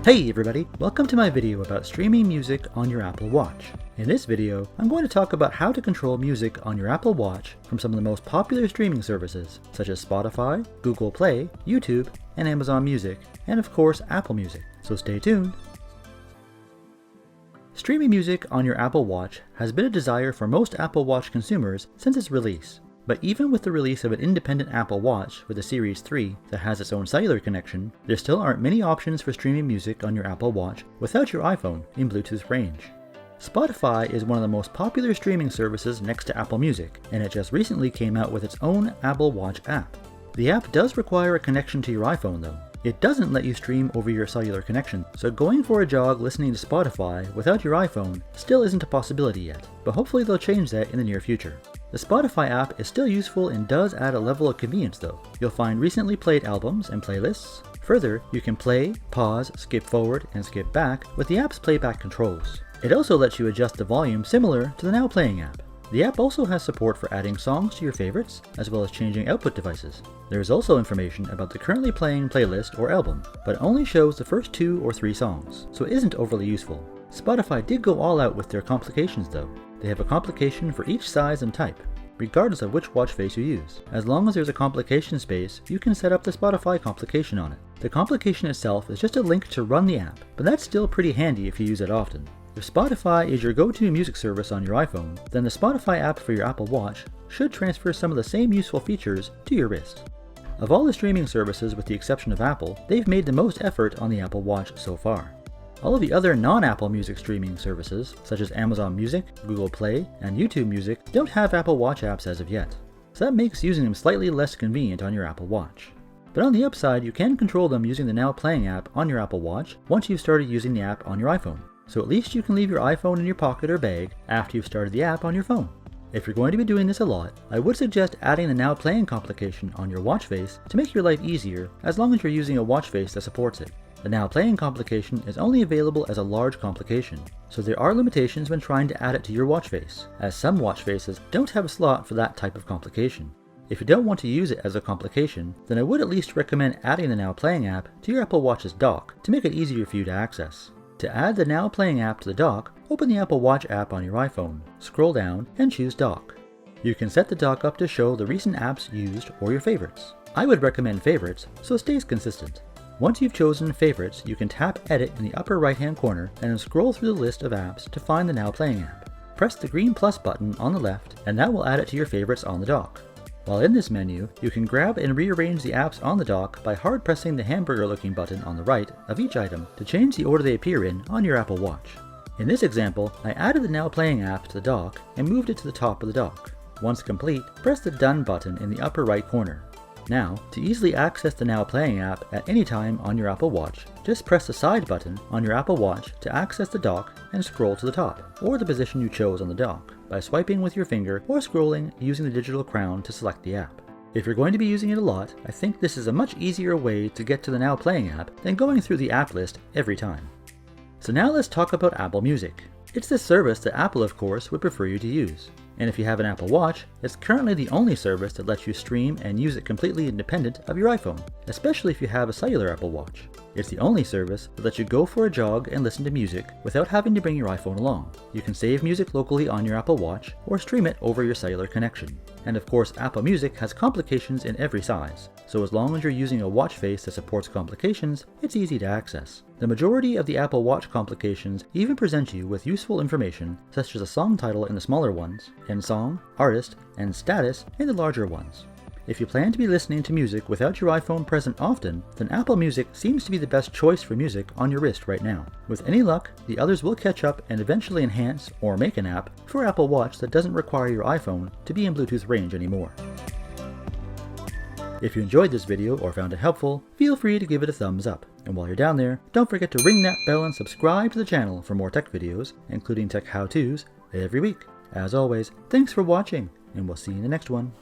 Hey everybody, welcome to my video about streaming music on your Apple Watch. In this video, I'm going to talk about how to control music on your Apple Watch from some of the most popular streaming services, such as Spotify, Google Play, YouTube, and Amazon Music, and of course Apple Music, so stay tuned. Streaming music on your Apple Watch has been a desire for most Apple Watch consumers since its release. But even with the release of an independent Apple Watch with a Series 3 that has its own cellular connection, there still aren't many options for streaming music on your Apple Watch without your iPhone in Bluetooth range. Spotify is one of the most popular streaming services next to Apple Music, and it just recently came out with its own Apple Watch app. The app does require a connection to your iPhone though. It doesn't let you stream over your cellular connection, so going for a jog listening to Spotify without your iPhone still isn't a possibility yet, but hopefully they'll change that in the near future. The Spotify app is still useful and does add a level of convenience though. You'll find recently played albums and playlists. Further, you can play, pause, skip forward, and skip back with the app's playback controls. It also lets you adjust the volume similar to the Now Playing app. The app also has support for adding songs to your favorites, as well as changing output devices. There is also information about the currently playing playlist or album, but it only shows the first 2 or 3 songs, so it isn't overly useful. Spotify did go all out with their complications though. They have a complication for each size and type, regardless of which watch face you use. As long as there's a complication space, you can set up the Spotify complication on it. The complication itself is just a link to run the app, but that's still pretty handy if you use it often. If Spotify is your go-to music service on your iPhone, then the Spotify app for your Apple Watch should transfer some of the same useful features to your wrist. Of all the streaming services with the exception of Apple, they've made the most effort on the Apple Watch so far. All of the other non-Apple Music streaming services, such as Amazon Music, Google Play, and YouTube Music, don't have Apple Watch apps as of yet, so that makes using them slightly less convenient on your Apple Watch. But on the upside, you can control them using the Now Playing app on your Apple Watch once you've started using the app on your iPhone. So at least you can leave your iPhone in your pocket or bag after you've started the app on your phone. If you're going to be doing this a lot, I would suggest adding the Now Playing complication on your watch face to make your life easier as long as you're using a watch face that supports it. The Now Playing complication is only available as a large complication, so there are limitations when trying to add it to your watch face, as some watch faces don't have a slot for that type of complication. If you don't want to use it as a complication, then I would at least recommend adding the Now Playing app to your Apple Watch's dock to make it easier for you to access. To add the Now Playing app to the dock, open the Apple Watch app on your iPhone, scroll down, and choose Dock. You can set the dock up to show the recent apps used or your favorites. I would recommend favorites, so it stays consistent. Once you've chosen favorites, you can tap Edit in the upper right hand corner and then scroll through the list of apps to find the Now Playing app. Press the green plus button on the left and that will add it to your favorites on the dock. While in this menu, you can grab and rearrange the apps on the dock by hard pressing the hamburger looking button on the right of each item to change the order they appear in on your Apple Watch. In this example, I added the Now Playing app to the dock and moved it to the top of the dock. Once complete, press the Done button in the upper right corner. Now, to easily access the Now Playing app at any time on your Apple Watch, just press the side button on your Apple Watch to access the dock and scroll to the top, or the position you chose on the dock, by swiping with your finger or scrolling using the digital crown to select the app. If you're going to be using it a lot, I think this is a much easier way to get to the Now Playing app than going through the app list every time. So now let's talk about Apple Music. It's the service that Apple of course would prefer you to use. And if you have an Apple Watch, it's currently the only service that lets you stream and use it completely independent of your iPhone, especially if you have a cellular Apple Watch. It's the only service that lets you go for a jog and listen to music without having to bring your iPhone along. You can save music locally on your Apple Watch or stream it over your cellular connection. And of course, Apple Music has complications in every size, so as long as you're using a watch face that supports complications, it's easy to access. The majority of the Apple Watch complications even present you with useful information such as a song title in the smaller ones, and song, artist, and status in the larger ones. If you plan to be listening to music without your iPhone present often, then Apple Music seems to be the best choice for music on your wrist right now. With any luck, the others will catch up and eventually enhance or make an app for Apple Watch that doesn't require your iPhone to be in Bluetooth range anymore. If you enjoyed this video or found it helpful, feel free to give it a thumbs up. And while you're down there, don't forget to ring that bell and subscribe to the channel for more tech videos, including tech how-tos, every week. As always, thanks for watching, and we'll see you in the next one.